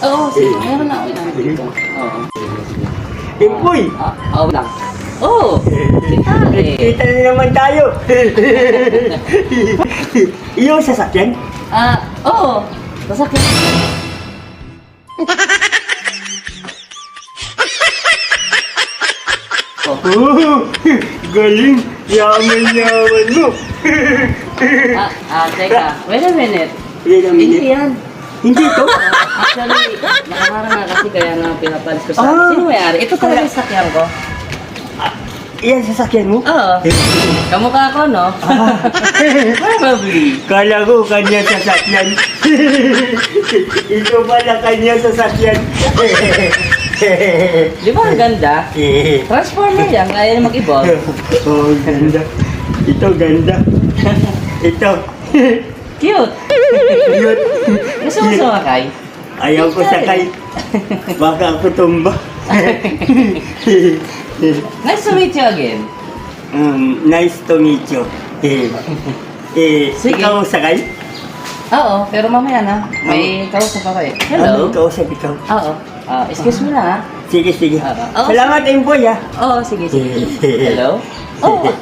Oo, sige. Meron na ako yan dito. Oo. Impoy! Oo lang. Oo! Kita eh. Kita na naman tayo. Yung sasakyan? Oo. Sasakyan. Oh, galing! Yaman-yaman mo! Teka. Wait a minute. Wait a minute. Hindi yan. Hindi to? Actually, nakaharang nga kasi kaya nga pinapalis ko sa... Ah. Sino may-ari? Ito talaga yung sakyan ko. Yan, sasakyan mo? Oo. Kamukha ko, no? Probably. Kala ko kanya sasakyan. Ito pala kanya sasakyan. Di ba ang ganda? Transformer yan, kaya na mag-evolve. Oh, ganda. Ito, ganda. Ito. Cute! Cute. Gusto mo sumakay? Ayaw ko sakay. Baka ako tumba. Nice to meet you again. Nice to meet you. Sige. Ikaw sakay? Oo, pero mamaya na. May kausap ako eh. Ano Hello? kausap ikaw? Oo. Excuse me na Sige, sige. Oo. Salamat, Empoy, ha? Oo, sige, sige. Hello? Oo.